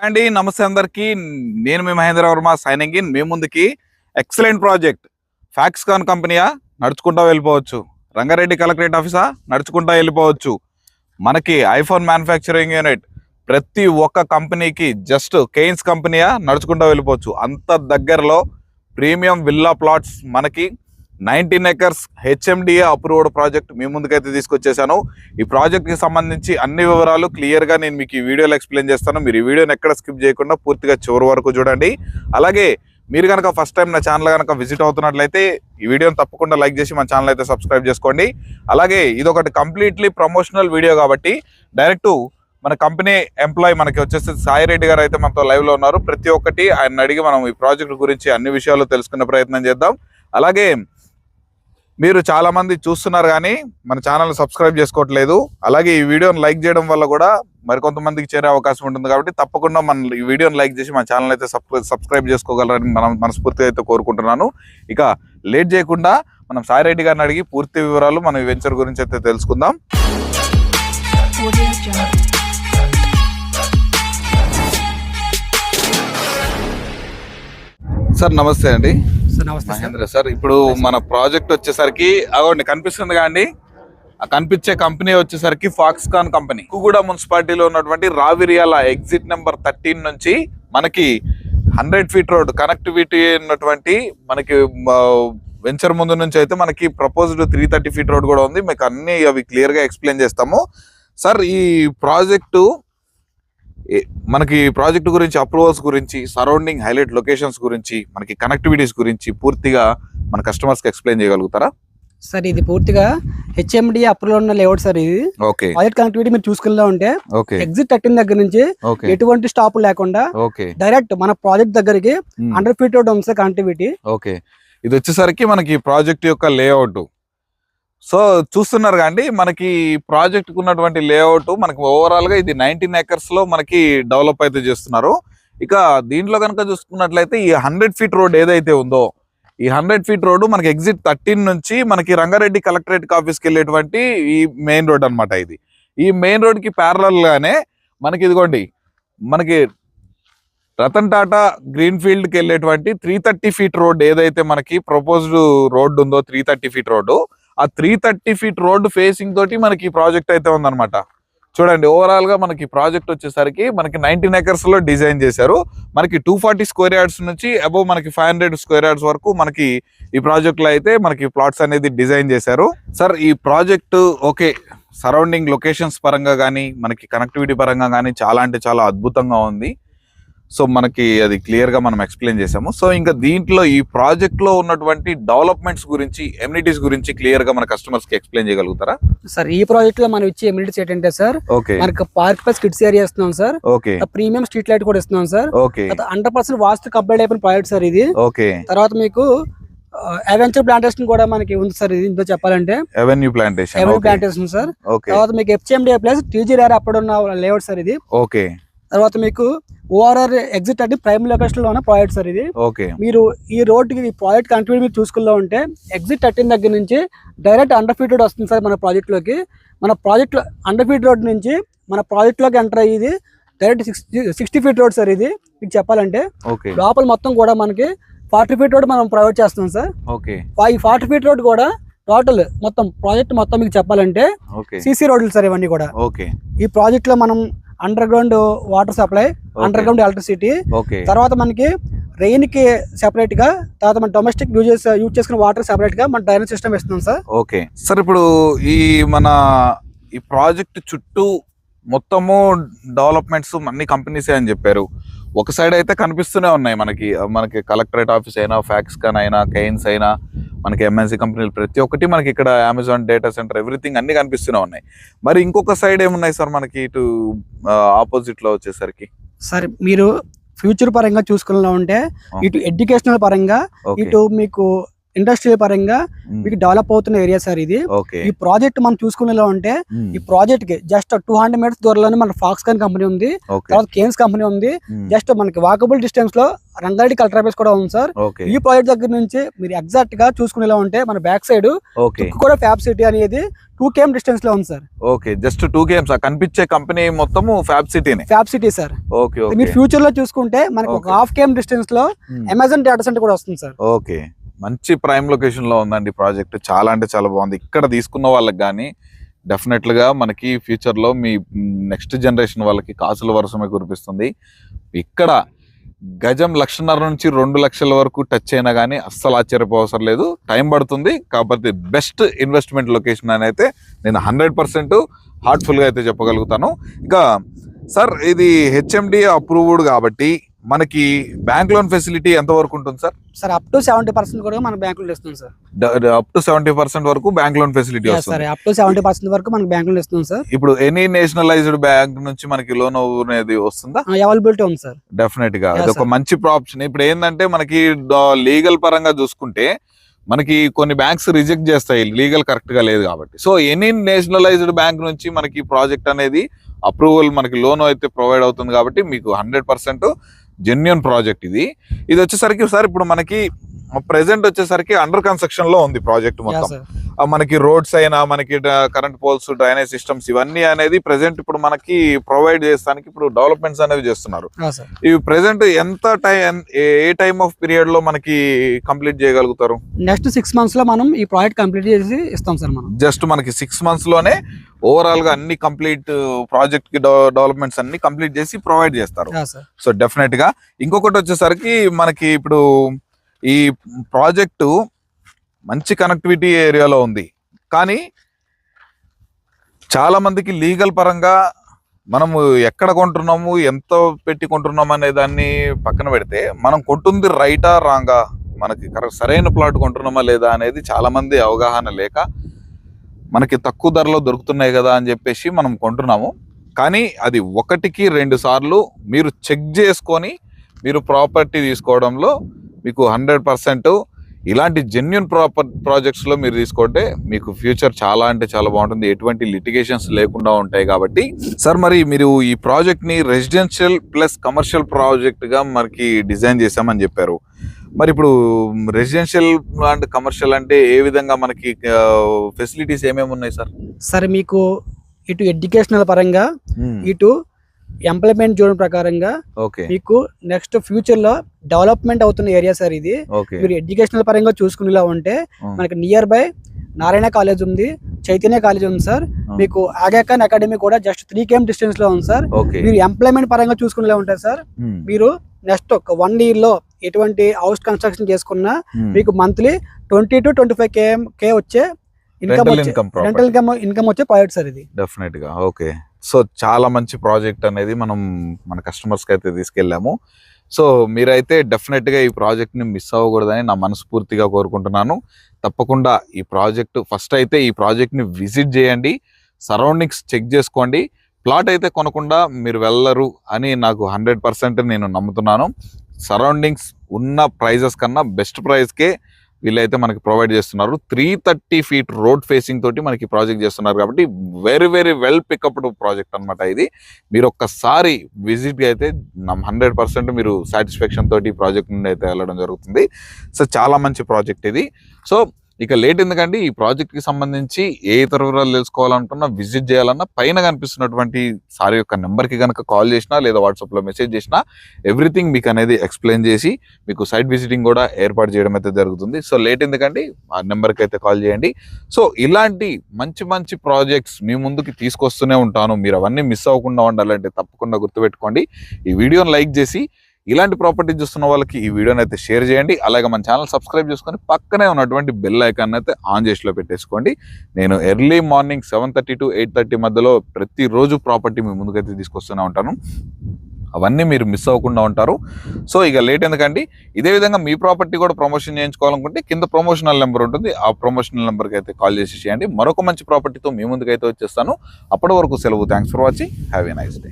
అండి నమస్తే అందరికి. నేను మీ మహేంద్ర వర్మ సైనింగ్ ఇన్. మీ ముందుకి ఎక్సలెంట్ ప్రాజెక్ట్ ఫాక్స్కాన్ కంపెనీయా నడుచుకుంటా వెళ్ళిపోవచ్చు, రంగారెడ్డి కలెక్టరేట్ ఆఫీసా నడుచుకుంటా వెళ్ళిపోవచ్చు, మనకి ఐఫోన్ మ్యానుఫ్యాక్చరింగ్ యూనిట్ ప్రతి ఒక్క కంపెనీకి జస్ట్ కేయిన్స్ కంపెనీయా నడుచుకుంటా వెళ్ళిపోవచ్చు. అంత దగ్గరలో ప్రీమియం విల్లా ప్లాట్స్ మనకి 19 acres హెచ్ఎండిఏ అప్రూవ్డ్ ప్రాజెక్ట్ మీ ముందుకైతే తీసుకొచ్చేసాను. ఈ ప్రాజెక్ట్కి సంబంధించి అన్ని వివరాలు క్లియర్గా నేను మీకు ఈ వీడియోలో ఎక్స్ప్లెయిన్ చేస్తాను. మీరు ఈ వీడియోని ఎక్కడ స్కిప్ చేయకుండా పూర్తిగా చివరి వరకు చూడండి. అలాగే మీరు కనుక ఫస్ట్ టైం నా ఛానల్ కనుక విజిట్ అవుతున్నట్లయితే ఈ వీడియోని తప్పకుండా లైక్ చేసి మన ఛానల్ అయితే సబ్స్క్రైబ్ చేసుకోండి. అలాగే ఇది ఒకటి కంప్లీట్లీ ప్రమోషనల్ వీడియో కాబట్టి డైరెక్ట్ మన కంపెనీ ఎంప్లాయీ మనకి వచ్చేసి సాయి రెడ్డి గారు అయితే మనతో లైవ్లో ఉన్నారు. ప్రతి ఒక్కటి ఆయన అడిగి మనం ఈ ప్రాజెక్ట్ గురించి అన్ని విషయాలు తెలుసుకునే ప్రయత్నం చేద్దాం. అలాగే మీరు చాలా మంది చూస్తున్నారు కానీ మన ఛానల్ సబ్స్క్రైబ్ చేసుకోవట్లేదు. అలాగే ఈ వీడియోని లైక్ చేయడం వల్ల కూడా మరికొంతమందికి చేరే అవకాశం ఉంటుంది కాబట్టి తప్పకుండా మన ఈ వీడియోని లైక్ చేసి మన ఛానల్ అయితే సబ్స్క్రైబ్ చేసుకోగలరని మనం మనస్ఫూర్తిగా అయితే కోరుకుంటున్నాను. ఇక లేట్ చేయకుండా మనం సాయి రెడ్డి గారిని అడిగి పూర్తి వివరాలు మన వెంచర్ గురించి అయితే తెలుసుకుందాం. సార్ నమస్తే అండి. మహేంద్ర సార్, ఇప్పుడు మన ప్రాజెక్ట్ వచ్చేసరికి అగోండి కనిపిస్తుంది కాండి, ఆ కనిపించే కంపెనీ వచ్చేసరికి ఫాక్స్కాన్ కంపెనీ కూడా మున్సిపాలిటీలో ఉన్నటువంటి రావిరియాల ఎగ్జిట్ నెంబర్ 13 నుంచి మనకి 100 feet రోడ్ కనెక్టివిటీ ఉన్నటువంటి మనకి వెంచర్ ముందు నుంచి అయితే మనకి ప్రపోజ్డ్ 330 feet రోడ్ కూడా ఉంది. మీకు అన్ని అవి క్లియర్ గా ఎక్స్ప్లెయిన్ చేస్తాము. సార్ ఈ ప్రాజెక్టు మనకి ప్రాజెక్ట్ గురించి, అప్రూవల్స్ గురించి, సరౌండింగ్ హైలైట్ లొకేషన్స్ గురించి, మనకి కనెక్టివిటీస్ గురించి పూర్తిగా మన కస్టమర్స్ కి ఎక్స్ప్లెయిన్ చేయగలుగుతారా? సార్ ఇది పూర్తిగా హెచ్ఎండి అప్రూవల్ ఉన్న లేఅవుట్ సార్. ఇది ప్రాజెక్ట్ కనెక్టివిటీ మీరు చూసుకున్నా ఉంటే ఎగ్జిట్ 13 దగ్గర నుంచి ఎటువంటి స్టాప్ లేకుండా డైరెక్ట్ మన ప్రాజెక్ట్ దగ్గరికి 100 feet రోడ్ ఉంది సార్ కనెక్టివిటీ. ఓకే, ఇది వచ్చేసరికి మనకి ప్రాజెక్ట్ యొక్క లేఅవుట్. సో చూస్తున్నారు కండి, మనకి ప్రాజెక్ట్ కు ఉన్నటువంటి లేఅవుట్ మనకి ఓవరాల్ గా ఇది 19 acres లో మనకి డెవలప్ అయితే చేస్తున్నారు. ఇక దీంట్లో కనుక చూసుకున్నట్లయితే ఈ 100 feet రోడ్ ఏదైతే ఉందో ఈ 100 feet రోడ్ మనకి ఎగ్జిట్ 13 నుంచి మనకి రంగారెడ్డి కలెక్టరేట్ ఆఫీస్కి వెళ్ళేటువంటి ఈ మెయిన్ రోడ్ అనమాట. ఇది ఈ మెయిన్ రోడ్ కి ప్యారలల్ గానే మనకి ఇదిగోండి మనకి రతన్ టాటా గ్రీన్ ఫీల్డ్ కి వెళ్ళేటువంటి 330 feet రోడ్ ఏదైతే మనకి ప్రపోజ్డ్ రోడ్ ఉందో 330 feet రోడ్డు, ఆ 330 feet రోడ్ ఫేసింగ్ తోటి మనకి ప్రాజెక్ట్ అయితే ఉందన్నమాట. చూడండి ఓవరాల్ గా మనకి ప్రాజెక్ట్ వచ్చేసరికి మనకి 19 acres లో డిజైన్ చేశారు. మనకి 240 square yards నుంచి అబౌవ్ మనకి 500 square yards వరకు మనకి ఈ ప్రాజెక్ట్ లో అయితే మనకి ప్లాట్స్ అనేది డిజైన్ చేశారు. సార్ ఈ ప్రాజెక్ట్ ఓకే, సరౌండింగ్ లొకేషన్స్ పరంగా కానీ మనకి కనెక్టివిటీ పరంగా కానీ చాలా అంటే చాలా అద్భుతంగా ఉంది. సో మనకి అది క్లియర్ గా మనం ఎక్స్ప్లెయిన్ చేసాము. సో ఇంకా దీంట్లో ఈ ప్రాజెక్ట్ లో ఉన్నటువంటి డెవలప్మెంట్స్ గురించి, ఎమ్యూనిటీస్ గురించి క్లియర్ గా మన కస్టమర్స్ కి ఎక్స్ప్లెయిన్ చేయగలుగుతారా? సార్ ఈ ప్రాజెక్ట్ లో మనం ఇచ్చే ఎమ్యూనిటీస్ ఏంటంటే సార్, మనకి పార్క్ ప్లస్ కిడ్స్ ఏరియా ఇస్తున్నాం sir. Okay, premium street light కూడా ఇస్తున్నాం సార్. ఓకే, 100% వాస్తు కంప్లీట్ అయిపోయిన ప్రాజెక్ట్ సార్ ఇది. ఓకే, తర్వాత మీకు అవెంచర్ ప్లాంటేషన్ కూడా మనకి ఉంది సార్. ఇది ఇంతో చెప్పాలంటే అవెన్యూ ప్లాంటేషన్ సార్. తర్వాత మీకు హెచ్ఎండిఏ ప్లస్ టీజీ రేర్ అప్పుడు ఉన్న లేఅవుట్ సార్ ఇది. ఓకే, తర్వాత మీకు ఓఆర్ఆర్ ఎగ్జిట్ అంటే ప్రైమ్ లొకేషన్ లో ఉన్న ప్రాజెక్ట్ సార్ ఇది. ఓకే, మీరు ఈ రోడ్ కి ప్రాజెక్ట్ కనెక్టివిటీ మీరు చూసుకున్నా ఉంటే ఎగ్జిట్ 13 దగ్గర నుంచి డైరెక్ట్ 100 feet రోడ్ వస్తుంది సార్ మన ప్రాజెక్ట్ లోకి. మన ప్రాజెక్ట్ 100 feet రోడ్ నుంచి మన ప్రాజెక్ట్ లోకి ఎంటర్ అయ్యేది డైరెక్ట్ 60 feet రోడ్ సార్. ఇది మీకు చెప్పాలంటే లోపల మొత్తం కూడా మనకి 40 feet రోడ్ మనం ప్రొవైడ్ చేస్తాం సార్. ఈ 40 feet రోడ్ కూడా టోటల్ మొత్తం ప్రాజెక్ట్ మొత్తం మీకు చెప్పాలంటే సిసి రోడ్లు సార్ ఇవన్నీ కూడా. ఈ ప్రాజెక్ట్ లో మనం under ground water supply, under ground electricity, తర్వాత మనకి రెయిన్ కి సెపరేట్ గా, తర్వాత మన డొమెస్టిక్ యూజ్ చేసుకున్న వాటర్ సెపరేట్ గా మన డ్రైనేజ్ సిస్టమ్ ఇస్తున్నాం సార్. ఓకే సార్, ఇప్పుడు ఈ ప్రాజెక్ట్ చుట్టూ మొత్తము డెవలప్మెంట్స్ అన్ని కంపెనీస్ అని చెప్పారు. ఒక సైడ్ అయితే కనిపిస్తూనే ఉన్నాయి మనకి కలెక్టరేట్ ఆఫీస్ అయినా, ఫాక్స్కాన్ అయినా, కేయిన్స్ అయినా, మనకి ఎంఎన్సీ కంపెనీలు ప్రతి ఒక్కటి మనకి ఇక్కడ అమెజాన్ డేటా సెంటర్ ఎవ్రీథింగ్ అన్ని కనిపిస్తూనే ఉన్నాయి. మరి ఇంకొక సైడ్ ఏమున్నాయి సార్ మనకి ఇటు ఆపోజిట్ లో వచ్చేసరికి? సార్ మీరు ఫ్యూచర్ పరంగా చూసుకున్నా ఉంటే ఇటు ఎడ్యుకేషనల్ పరంగా, ఇటు మీకు ఇండస్ట్రియల్ పరంగా మీకు డెవలప్ అవుతున్న ఏరియా సార్ ఇది. ఓకే. ఈ ప్రాజెక్ట్ మనం చూసుకునేలా ఉంటే ఈ ప్రాజెక్ట్ కి జస్ట్ 200 మీటర్స్ దూరంలోనే మన ఫాక్స్కాన్ కంపెనీ ఉంది, తర్వాత కేన్స్ కంపెనీ ఉంది. జస్ట్ మనకి వాకబుల్ డిస్టెన్స్ లో రంగారెడ్డి కలెక్టర్ ఆఫీస్ కూడా ఉంది సార్. ఈ ప్రాజెక్ట్ దగ్గర నుంచి మీరు ఎగ్జాక్ట్ గా చూసుకునేలా ఉంటే మన బ్యాక్ సైడ్ కూడా ఫ్యాబ్ సిటీ అనేది 2 km డిస్టెన్స్ లో ఉంది సార్. ఓకే, జస్ట్ 2 km కనిపించే కంపెనీ మొత్తం ఫ్యాబ్ సిటీ సార్. ఓకే, మీరు ఫ్యూచర్ లో చూసుకుంటే మనకు ఒక 1/2 km డిస్టెన్స్ లో అమెజాన్ డేటా సెంటర్ కూడా వస్తుంది సార్. ఓకే, మంచి ప్రైమ్ లొకేషన్ లో ఉందండి ప్రాజెక్ట్. చాలా అంటే చాలా బాగుంది. ఇక్కడ తీసుకున్న వాళ్ళకి కానీ డెఫినెట్ గా మనకి ఫ్యూచర్ లో మీ నెక్స్ట్ జనరేషన్ వాళ్ళకి కాసుల వర్షమే కురిపిస్తుంది. ఇక్కడ గజం 1.5 నుంచి 2 లక్షల వరకు టచ్ అయినా కానీ అస్సలు ఆశ్చర్యపోవసరం లేదు. టైం పడుతుంది, కాకపోతే బెస్ట్ ఇన్వెస్ట్మెంట్ లొకేషన్ అని అయితే నేను 100% హార్ట్ఫుల్ గా అయితే చెప్పగలుగుతాను. ఇంకా సార్ ఇది హెచ్ఎండి అప్రూవ్డ్ కాబట్టి మనకి బ్యాంక్ లోన్ ఫెసిలిటీ ఎంత వరకు ఉంటుంది సార్? సార్ అప్ టు 70% కూడా మన బ్యాంక్ లో ఇస్తుంది సార్. అప్ టు 70% వరకు బ్యాంక్ లోన్ ఫెసిలిటీ వస్తుంది. అప్ టు 70% వరకు మనకి బ్యాంక్ లోన్ ఇస్తుంది సార్. ఇప్పుడు ఎనీ నేషనలైజ్డ్ బ్యాంక్ నుంచి మనకి లోన్ అనేది వస్తుందా? అవైలబిలిటీ ఉంది సార్. డెఫినెట్ గా అది ఒక మంచి ఆప్షన్. ఇప్పుడు ఏంటంటే మనకి లీగల్ పరంగా చూసుకుంటే మనకి కొన్ని బ్యాంక్స్ రిజెక్ట్ చేస్తాయి, లీగల్ కరెక్ట్ గా లేదు కాబట్టి. సో ఎనీ నేషనలైజ్డ్ బ్యాంక్ నుంచి మనకి ప్రాజెక్ట్ అనేది అప్రూవల్ మనకి లోన్ అయితే ప్రొవైడ్ అవుతుంది కాబట్టి మీకు 100% జెన్యూన్ ప్రాజెక్ట్ ఇది. ఇది వచ్చేసరికి సార్ ఇప్పుడు మనకి ప్రెసెంట్ వచ్చేసరికి అండర్ కన్స్ట్రక్షన్ లో ఉంది ప్రాజెక్ట్ మొత్తం. మనకి రోడ్స్ అయినా మనకి కరెంట్ పోల్స్, డ్రైనేజ్ సిస్టమ్స్ ఇవన్నీ అనేది ప్రెసెంట్ ఇప్పుడు మనకి ప్రొవైడ్ చేస్తానికి ఇప్పుడు డెవలప్మెంట్స్ అనేవి చేస్తున్నారు. ఇవి ప్రెసెంట్ ఎంత time, A time of period లో మనకి కంప్లీట్ చేయగలుగుతారు? నెక్స్ట్ 6 months లో మనం ఈ ప్రాజెక్ట్ కంప్లీట్ చేసి ఇస్తాం సార్. మనం జస్ట్ మనకి 6 months లోనే ఓవరాల్ గా అన్ని కంప్లీట్ ప్రాజెక్ట్ కి డెవలప్మెంట్స్ అన్ని కంప్లీట్ చేసి ప్రొవైడ్ చేస్తారు. సో డెఫినెట్ గా ఇంకొకటి వచ్చేసరికి మనకి ఇప్పుడు ఈ ప్రాజెక్టు మంచి కనెక్టివిటీ ఏరియాలో ఉంది, కానీ చాలా మందికి లీగల్ పరంగా మనము ఎక్కడ కొంటున్నాము, ఎంత పెట్టి కొంటున్నాము అనే దాన్ని పక్కన పెడితే మనం కొంటుంది రైటా రాంగా, మనకి సరైన ప్లాట్ కొంటున్నామా లేదా అనేది చాలా మంది అవగాహన లేక మనకి తక్కువ ధరలో దొరుకుతున్నాయి కదా అని చెప్పేసి మనం కొంటున్నాము. కానీ అది 1కి 2 సార్లు మీరు చెక్ చేసుకొని మీరు ప్రాపర్టీ తీసుకోవడంలో మీకు 100% ఇలాంటి జెన్యూన్ ప్రాజెక్ట్స్ లో మీరు తీసుకుంటే మీకు ఫ్యూచర్ చాలా అంటే చాలా బాగుంటుంది. ఎటువంటి లిటిగేషన్స్ లేకుండా ఉంటాయి కాబట్టి. సార్ మరి మీరు ఈ ప్రాజెక్ట్ ని రెసిడెన్షియల్ ప్లస్ కమర్షియల్ ప్రాజెక్ట్ గా మనకి డిజైన్ చేసామని చెప్పారు. మరి ఇప్పుడు రెసిడెన్షియల్ అండ్ కమర్షియల్ అంటే ఏ విధంగా మనకి ఫెసిలిటీస్ ఏమేమి ఉన్నాయి సార్? సార్ మీకు ఇటు ఎడ్యుకేషనల్ పరంగా, ఇటు ఎంప్లాయ్మెంట్ జోన్ ప్రకారంగా మీకు నెక్స్ట్ ఫ్యూచర్ లో డెవలప్మెంట్ అవుతున్న ఏరియా సార్ ఇది. మీరు ఎడ్యుకేషనల్ పరంగా చూసుకునేలా ఉంటే మనకి నియర్ బై నారాయణ కాలేజ్ ఉంది, చైతన్య కాలేజ్ ఉంది సార్. మీకు ఆగా ఖాన్ అకాడమీ కూడా జస్ట్ 3 km డిస్టెన్స్ లో ఉంది సార్. మీరు ఎంప్లాయ్మెంట్ పరంగా చూసుకునేలా ఉంటారు సార్. మీరు నెక్స్ట్ ఒక 1 year లో ఎటువంటి హౌస్ కన్స్ట్రక్షన్ చేసుకున్నా మీకు మంత్లీ 20 to 25K వచ్చే ఇన్కమ్ వచ్చే ప్రాజెక్ట్ సార్ ఇది. డెఫినెట్ గా. ఓకే, సో చాలా మంచి ప్రాజెక్ట్ అనేది మనం మన కస్టమర్స్ కి అయితే తీసుకెళ్ళాము. సో మీరైతే డెఫినెట్ గా ఈ ప్రాజెక్ట్ ని మిస్ అవ్వకూడదని నా మనస్ఫూర్తిగా కోరుకుంటున్నాను. తప్పకుండా ఈ ప్రాజెక్ట్ ఫస్ట్ అయితే ఈ ప్రాజెక్ట్ ని విజిట్ చేయండి, సరౌండింగ్స్ చెక్ చేసుకోండి. ప్లాట్ అయితే కొనకుండా మీరు వెళ్ళరు అని నాకు 100% నేను నమ్ముతున్నాను. సరౌండింగ్స్ ఉన్న ప్రైజెస్ కన్నా బెస్ట్ ప్రైస్కే వీళ్ళైతే మనకి ప్రొవైడ్ చేస్తున్నారు. 330 feet రోడ్ ఫేసింగ్ తోటి మనకి ప్రాజెక్ట్ చేస్తున్నారు కాబట్టి వెరీ వెరీ వెల్ పికప్డ్ ప్రాజెక్ట్ అనమాట ఇది. మీరు ఒక్కసారి విజిట్ అయితే 100% మీరు సాటిస్ఫాక్షన్ తోటి ప్రాజెక్ట్ నుండి అయితే వెళ్ళడం జరుగుతుంది. సో చాలా మంచి ప్రాజెక్ట్ ఇది. సో ఇక లేట్ ఎందుకండి, ఈ ప్రాజెక్ట్ కి సంబంధించి ఏ ఇతర వివరాలు తెలుసుకోవాలనుకున్నా, విజిట్ చేయాలన్నా పైన కనిపిస్తున్నటువంటి సార్ యొక్క నెంబర్ కి కనుక కాల్ చేసినా లేదా వాట్సాప్ లో మెసేజ్ చేసినా ఎవ్రీథింగ్ మీకు అనేది ఎక్స్ప్లెయిన్ చేసి మీకు సైట్ విజిటింగ్ కూడా ఏర్పాటు చేయడం అయితే జరుగుతుంది. సో లేట్ ఎందుకండి, ఆ నెంబర్కి అయితే కాల్ చేయండి. సో ఇలాంటి మంచి మంచి ప్రాజెక్ట్స్ మీ ముందుకి తీసుకొస్తూనే ఉంటాను. మీరు అవన్నీ మిస్ అవ్వకుండా ఉండాలంటే తప్పకుండా గుర్తుపెట్టుకోండి. ఈ వీడియోని లైక్ చేసి ఇలాంటి ప్రాపర్టీ చూస్తున్న వాళ్ళకి ఈ వీడియోని అయితే షేర్ చేయండి. అలాగే మన ఛానల్ సబ్స్క్రైబ్ చేసుకొని పక్కనే ఉన్నటువంటి బెల్ ఐకాన్ అయితే ఆన్ చేసిలో పెట్టేసుకోండి. నేను ఎర్లీ మార్నింగ్ 7:30 to 8:30 మధ్యలో ప్రతిరోజు ప్రాపర్టీ మీ ముందుకైతే తీసుకొస్తూనే ఉంటాను. అవన్నీ మీరు మిస్ అవ్వకుండా ఉంటారు. సో ఇక లేట్ ఎందుకండి, ఇదే విధంగా మీ ప్రాపర్టీ కూడా ప్రమోషన్ చేయించుకోవాలనుకుంటే కింద ప్రమోషనల్ నెంబర్ ఉంటుంది, ఆ ప్రమోషనల్ నెంబర్కి అయితే కాల్ చేసి చేయండి. మరొక మంచి ప్రాపర్టీతో మీ ముందుకైతే వచ్చేస్తాను. అప్పటి వరకు సెలవు. Thanks for watching. Have a nice day.